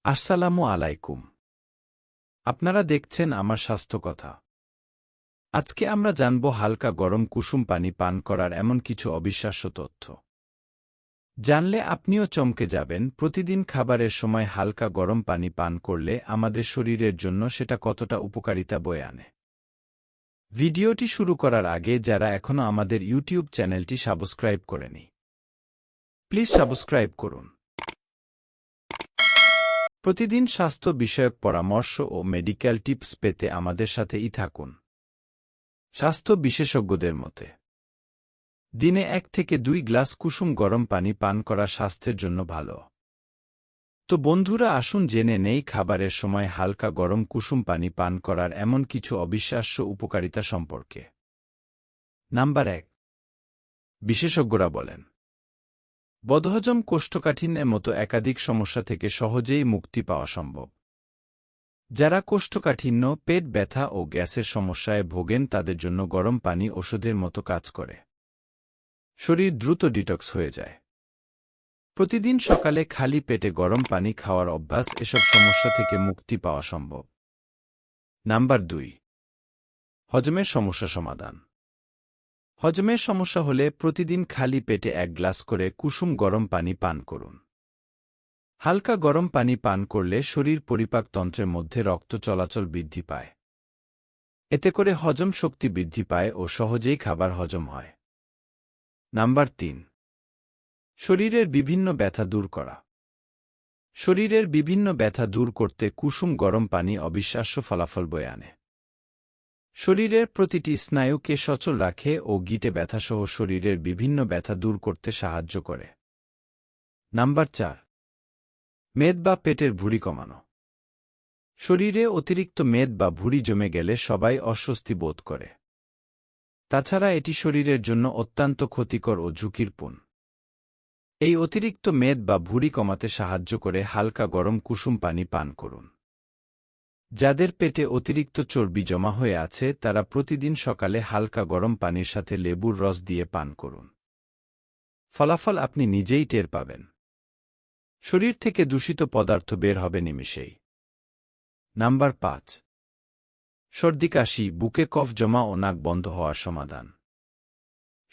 আসসালামু আলাইকুম। আপনারা দেখছেন আমার স্বাস্থ্য কথা। আজকে আমরা জানব হালকা গরম কুসুম পানি পান করার এমন কিছু অবিশ্বাস্য তথ্য। জানলে আপনিও চমকে যাবেন, প্রতিদিন খাবারের সময় হালকা গরম পানি পান করলে আমাদের শরীরের জন্য সেটা কতটা উপকারিতা বয়ে আনে। ভিডিওটি শুরু করার আগে যারা এখনও আমাদের ইউটিউব চ্যানেলটি সাবস্ক্রাইব করেনি, প্লিজ সাবস্ক্রাইব করুন। প্রতিদিন স্বাস্থ্য বিষয়ক পরামর্শ ও মেডিকেল টিপস পেতে আমাদের সাথেই থাকুন। স্বাস্থ্য বিশেষজ্ঞদের মতে দিনে 1 থেকে 2 গ্লাস কুসুম গরম পানি পান করা স্বাস্থ্যের জন্য ভালো। তো বন্ধুরা, আসুন জেনে নেই খাবারের সময় হালকা গরম কুসুম পানি পান করার এমন কিছু অবিশ্বাস্য উপকারিতা সম্পর্কে। নাম্বার 1। বিশেষজ্ঞরা বলেন, বদহজম, কোষ্ঠকাঠিন্যের মতো একাধিক সমস্যা থেকে সহজেই মুক্তি পাওয়া সম্ভব। যারা কোষ্ঠকাঠিন্য, পেট ব্যথা ও গ্যাসের সমস্যায় ভোগেন তাদের জন্য গরম পানি ওষুধের মতো কাজ করে। শরীর দ্রুত ডিটক্স হয়ে যায়। প্রতিদিন সকালে খালি পেটে গরম পানি খাওয়ার অভ্যাস এসব সমস্যা থেকে মুক্তি পাওয়া সম্ভব। নাম্বার 2। হজমের সমস্যা সমাধান। হজমের সমস্যা হলে প্রতিদিন খালি পেটে 1 গ্লাস করে কুসুম গরম পানি পান করুন। হালকা গরম পানি পান করলে শরীর পরিপাকতন্ত্রের মধ্যে রক্ত চলাচল বৃদ্ধি পায়। এতে করে হজম শক্তি বৃদ্ধি পায় ও সহজেই খাবার হজম হয়। নাম্বার 3। শরীরের বিভিন্ন ব্যথা দূর করা। শরীরের বিভিন্ন ব্যথা দূর করতে কুসুম গরম পানি অবিশ্বাস্য ফলাফল বয়ে আনে। শরীরের প্রতিটি স্নায়ুকে সচল রাখে ও গিঁটে ব্যথাসহ শরীরের বিভিন্ন ব্যথা দূর করতে সাহায্য করে। নাম্বার 4। মেদ বা পেটের ভুঁড়ি কমানো। শরীরে অতিরিক্ত মেদ বা ভুঁড়ি জমে গেলে সবাই অস্বস্তি বোধ করে। তাছাড়া এটি শরীরের জন্য অত্যন্ত ক্ষতিকর ও ঝুঁকিরপূর্ণ। এই অতিরিক্ত মেদ বা ভুঁড়ি কমাতে সাহায্য করে হালকা গরম কুসুম পানি পান করুন। যাদের পেটে অতিরিক্ত চর্বি জমা হয়ে আছে তারা প্রতিদিন সকালে হালকা গরম পানির সাথে লেবুর রস দিয়ে পান করুন। ফলাফল আপনি নিজেই টের পাবেন। শরীর থেকে দূষিত পদার্থ বের হবে নিমেষেই। নাম্বার 5। সর্দি কাশি, বুকে কফ জমা ও নাক বন্ধ হওয়ার সমাধান।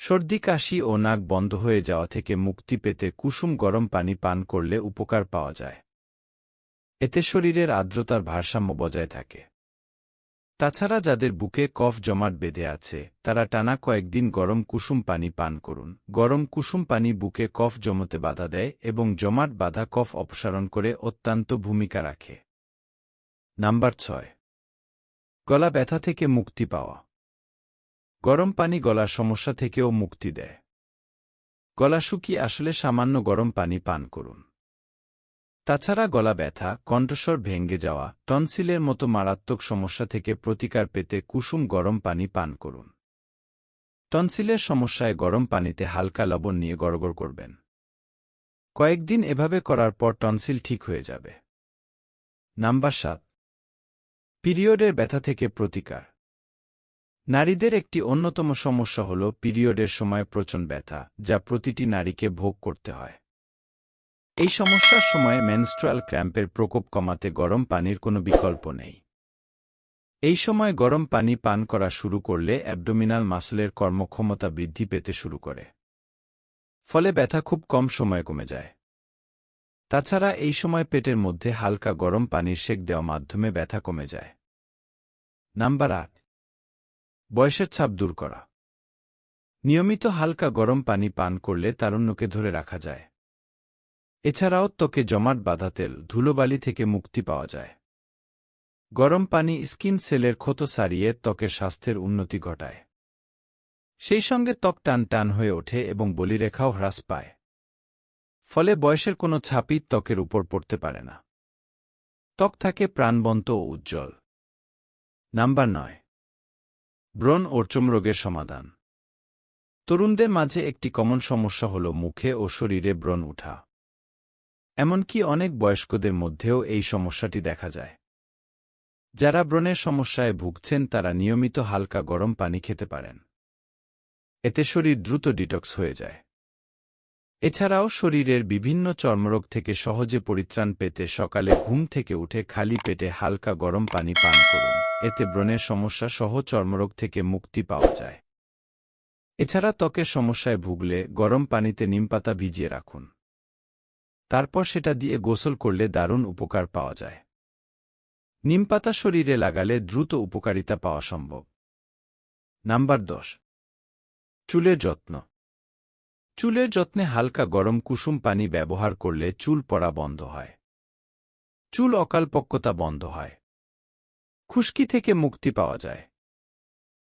সর্দি কাশি ও নাক বন্ধ হয়ে যাওয়া থেকে মুক্তি পেতে কুসুম গরম পানি পান করলে উপকার পাওয়া যায়। এতে শরীরের আর্দ্রতার ভারসাম্য বজায় থাকে। তাছাড়া যাদের বুকে কফ জমাট বেঁধে আছে তারা টানা কয়েকদিন গরম কুসুম পানি পান করুন। গরম কুসুম পানি বুকে কফ জমতে বাধা দেয় এবং জমাট বাঁধা কফ অপসারণ করে অত্যন্ত ভূমিকা রাখে। নাম্বার 6। গলা ব্যথা থেকে মুক্তি পাওয়া। গরম পানি গলার সমস্যা থেকেও মুক্তি দেয়। গলা শুকিয়ে আসলে সামান্য গরম পানি পান করুন। তাছাড়া গলা ব্যথা, কণ্ঠস্বর ভেঙে যাওয়া, টনসিলের মতো মারাত্মক সমস্যা থেকে প্রতিকার পেতে কুসুম গরম পানি পান করুন। টনসিলের সমস্যায় গরম পানিতে হালকা লবণ নিয়ে গড়গড় করবেন। কয়েকদিন এভাবে করার পর টনসিল ঠিক হয়ে যাবে। নাম্বার 7। পিরিয়ডের ব্যথা থেকে প্রতিকার। নারীদের একটি অন্যতম সমস্যা হল পিরিয়ডের সময় প্রচণ্ড ব্যথা, যা প্রতিটি নারীকে ভোগ করতে হয়। এই সমস্যার সময়ে মেনস্ট্রুয়াল ক্র্যাম্পের প্রকোপ কমাতে গরম পানির কোনো বিকল্প নেই। এই সময় গরম পানি পান করা শুরু করলে অ্যাবডোমিনাল মাসলের কর্মক্ষমতা বৃদ্ধি পেতে শুরু করে। ফলে ব্যথা খুব কম সময়ে কমে যায়। তাছাড়া এই সময় পেটের মধ্যে হালকা গরম পানির সেক দেওয়া মাধ্যমে ব্যথা কমে যায়। নাম্বার 8। বয়সের ছাপ দূর করা। নিয়মিত হালকা গরম পানি পান করলে তারুণ্যকে ধরে রাখা যায়। এছাড়াও ত্বকে জমাট বাঁধা তেল, ধুলোবালি থেকে মুক্তি পাওয়া যায়। গরম পানি স্কিন সেলের ক্ষত সারিয়ে ত্বকের স্বাস্থ্যের উন্নতি ঘটায়। সেই সঙ্গে ত্বক টান টান হয়ে ওঠে এবং বলিরেখাও হ্রাস পায়। ফলে বয়সের কোনো ছাপই ত্বকের উপর পড়তে পারে না। ত্বক থাকে প্রাণবন্ত ও উজ্জ্বল। নাম্বার 9। ব্রণ ও চর্মরোগের সমাধান। তরুণদের মাঝে একটি কমন সমস্যা হল মুখে ও শরীরে ব্রণ ওঠা। এমনকি অনেক বয়স্কদের মধ্যেও এই সমস্যাটি দেখা যায়। যারা ব্রণের সমস্যায় ভুগছেন তারা নিয়মিত হালকা গরম পানি খেতে পারেন। এতে শরীর দ্রুত ডিটক্স হয়ে যায়। এছাড়াও শরীরের বিভিন্ন চর্মরোগ থেকে সহজে পরিত্রাণ পেতে সকালে ঘুম থেকে উঠে খালি পেটে হালকা গরম পানি পান করুন। এতে ব্রণের সমস্যা সহ চর্মরোগ থেকে মুক্তি পাওয়া যায়। এছাড়া ত্বকের সমস্যায় ভুগলে গরম পানিতে নিমপাতা ভিজিয়ে রাখুন। তারপর সেটা দিয়ে গোসল করলে দারুণ উপকার পাওয়া যায়। নিমপাতা শরীরে লাগালে দ্রুত উপকারিতা পাওয়া সম্ভব। নাম্বার 10। চুলের যত্ন। চুলের যত্নে হালকা গরম কুসুম পানি ব্যবহার করলে চুল পড়া বন্ধ হয়। চুল অকালপক্কতা বন্ধ হয়। খুশকি থেকে মুক্তি পাওয়া যায়।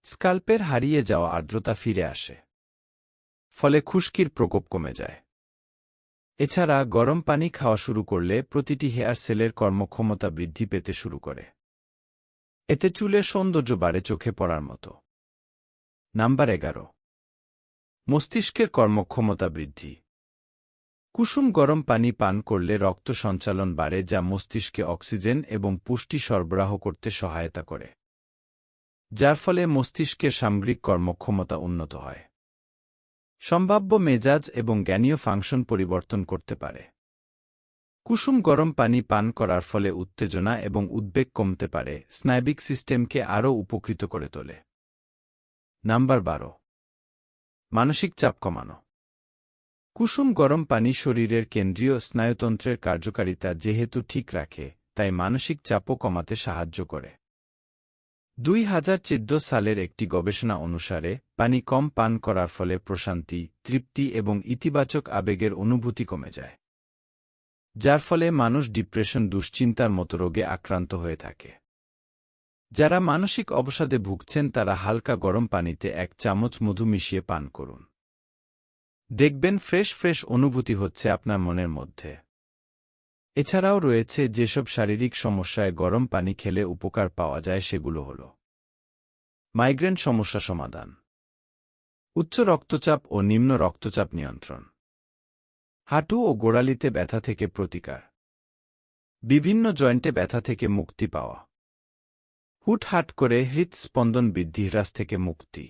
স্কাল্পের হারিয়ে যাওয়া আর্দ্রতা ফিরে আসে। ফলে খুশকির প্রকোপ কমে যায়। এছাড়া গরম পানি খাওয়া শুরু করলে প্রতিটি হেয়ার সেলের কর্মক্ষমতা বৃদ্ধি পেতে শুরু করে। এতে চুলের সৌন্দর্য বাড়ে চোখে পড়ার মতো। নাম্বার 11। মস্তিষ্কের কর্মক্ষমতা বৃদ্ধি। কুসুম গরম পানি পান করলে রক্ত সঞ্চালন বাড়ে, যা মস্তিষ্কে অক্সিজেন এবং পুষ্টি সরবরাহ করতে সহায়তা করে, যার ফলে মস্তিষ্কের সামগ্রিক কর্মক্ষমতা উন্নত হয়। সম্ভাব্য মেজাজ এবং জ্ঞানীয় ফাংশন পরিবর্তন করতে পারে। কুসুম গরম পানি পান করার ফলে উত্তেজনা এবং উদ্বেগ কমতে পারে, স্নায়বিক সিস্টেমকে আরও উপকৃত করে তোলে। নাম্বার 12। মানসিক চাপ কমানো। কুসুম গরম পানি শরীরের কেন্দ্রীয় স্নায়ুতন্ত্রের কার্যকারিতা যেহেতু ঠিক রাখে, তাই মানসিক চাপও কমাতে সাহায্য করে। 2014 সালের একটি গবেষণা অনুসারে পানি কম পান করার ফলে প্রশান্তি, তৃপ্তি এবং ইতিবাচক আবেগের অনুভূতি কমে যায়, যার ফলে মানুষ ডিপ্রেশন, দুশ্চিন্তার মতো রোগে আক্রান্ত হয়ে থাকে। যারা মানসিক অবসাদে ভুগছেন তারা হালকা গরম পানিতে 1 চামচ মধু মিশিয়ে পান করুন। দেখবেন ফ্রেশ অনুভূতি হচ্ছে আপনার মনের মধ্যে। এছাড়াও রয়েছে যেসব শারীরিক সমস্যায় গরম পানি খেলে উপকার পাওয়া যায়, সেগুলো হল: মাইগ্রেন সমস্যা সমাধান, উচ্চ রক্তচাপ ও নিম্ন রক্তচাপ নিয়ন্ত্রণ, হাঁটু ও গোড়ালিতে ব্যথা থেকে প্রতিকার, বিভিন্ন জয়েন্টে ব্যথা থেকে মুক্তি পাওয়া, হুটহাট করে হৃদস্পন্দন বৃদ্ধি হ্রাস থেকে মুক্তি,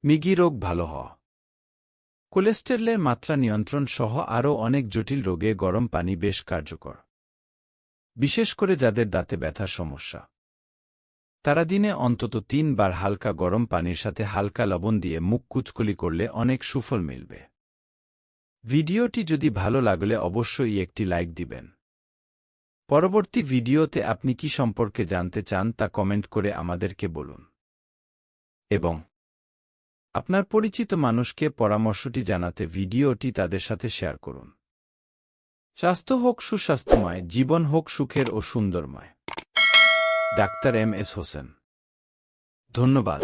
মৃগী রোগ ভালো হওয়া, কোলেস্টেরলের মাত্রা নিয়ন্ত্রণ সহ আরও অনেক জটিল রোগে গরম পানি বেশ কার্যকর। বিশেষ করে যাদের দাঁতে ব্যথার সমস্যা, তারা দিনে অন্তত 3 বার হালকা গরম পানির সাথে হালকা লবণ দিয়ে মুখ কুচকুলি করলে অনেক সুফল মিলবে। ভিডিওটি যদি ভালো লাগলে অবশ্যই একটি লাইক দিবেন। পরবর্তী ভিডিওতে আপনি কি সম্পর্কে জানতে চান তা কমেন্ট করে আমাদেরকে বলুন, এবং আপনার পরিচিত মানুষকে পরামর্শটি জানাতে ভিডিওটি তাদের সাথে শেয়ার করুন। স্বাস্থ্য হোক সুস্বাস্থ্যময়, জীবন হোক সুখের ও সুন্দরময়। Doctor MS Hossain. ধন্যবাদ।